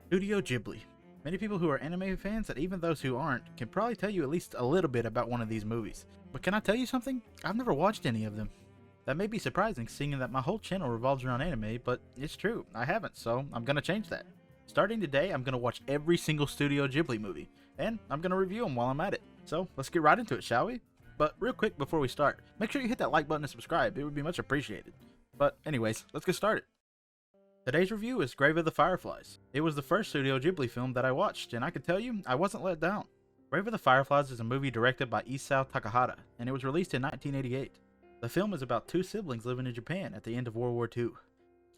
Studio Ghibli. Many people who are anime fans, and even those who aren't, can probably tell you at least a little bit about one of these movies. But can I tell you something? I've never watched any of them. That may be surprising, seeing that my whole channel revolves around anime, but it's true, I haven't, so I'm gonna change that. Starting today, I'm gonna watch every single Studio Ghibli movie, and I'm gonna review them while I'm at it. So let's get right into it, shall we? But real quick before we start, make sure you hit that like button and subscribe, it would be much appreciated. But anyways, let's get started. Today's review is Grave of the Fireflies. It was the first Studio Ghibli film that I watched, and I can tell you, I wasn't let down. Grave of the Fireflies is a movie directed by Isao Takahata, and it was released in 1988. The film is about two siblings living in Japan at the end of World War II.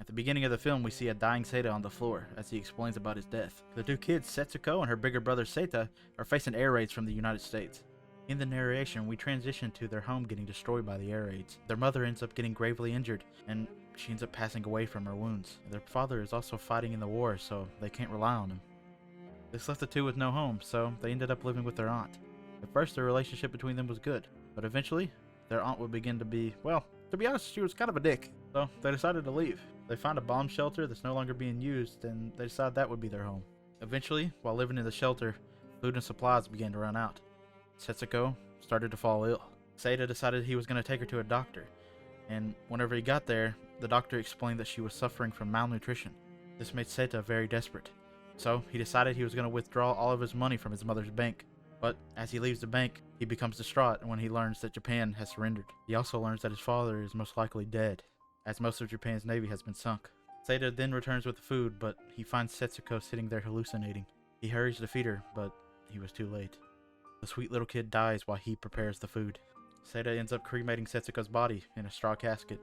At the beginning of the film, we see a dying Seita on the floor, as he explains about his death. The two kids, Setsuko and her bigger brother Seita, are facing air raids from the United States. In the narration, we transition to their home getting destroyed by the air raids. Their mother ends up getting gravely injured, and she ends up passing away from her wounds. Their father is also fighting in the war, so they can't rely on him. This left the two with no home, so they ended up living with their aunt. At first, the relationship between them was good, but eventually, their aunt would begin to be, well, to be honest, she was kind of a dick. So they decided to leave. They find a bomb shelter that's no longer being used, and they decide that would be their home. Eventually, while living in the shelter, food and supplies began to run out. Setsuko started to fall ill. Seita decided he was going to take her to a doctor, and whenever he got there, the doctor explained that she was suffering from malnutrition. This made Seita very desperate, so he decided he was going to withdraw all of his money from his mother's bank. But as he leaves the bank, he becomes distraught when he learns that Japan has surrendered. He also learns that his father is most likely dead, as most of Japan's navy has been sunk. Seita then returns with the food, but he finds Setsuko sitting there hallucinating. He hurries to feed her, but he was too late. The sweet little kid dies while he prepares the food. Seita ends up cremating Setsuko's body in a straw casket.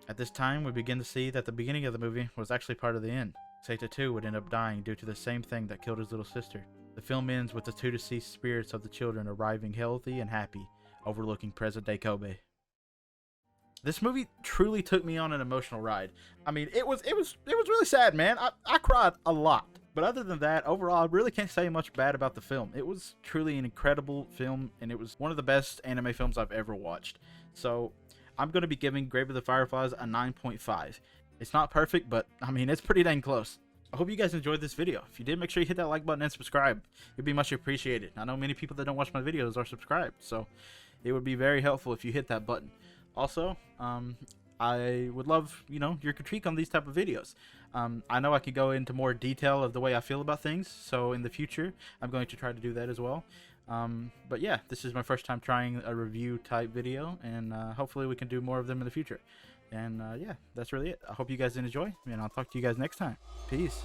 At this time, we begin to see that the beginning of the movie was actually part of the end. Seita too would end up dying due to the same thing that killed his little sister. The film ends with the two deceased spirits of the children arriving healthy and happy, overlooking present-day Kobe. This movie truly took me on an emotional ride. I mean, it was really sad, man. I cried a lot. But other than that, overall, I really can't say much bad about the film. It was truly an incredible film, and it was one of the best anime films I've ever watched. So I'm going to be giving Grave of the Fireflies a 9.5. It's not perfect, but I mean, it's pretty dang close. I hope you guys enjoyed this video. If you did, make sure you hit that like button and subscribe. It'd be much appreciated. I know many people that don't watch my videos are subscribed, so it would be very helpful if you hit that button. Also, I would love, your critique on these type of videos. I know I could go into more detail of the way I feel about things, so in the future, I'm going to try to do that as well. But yeah, this is my first time trying a review type video, and hopefully we can do more of them in the future. And yeah, that's really it. I hope you guys did enjoy, and I'll talk to you guys next time. Peace.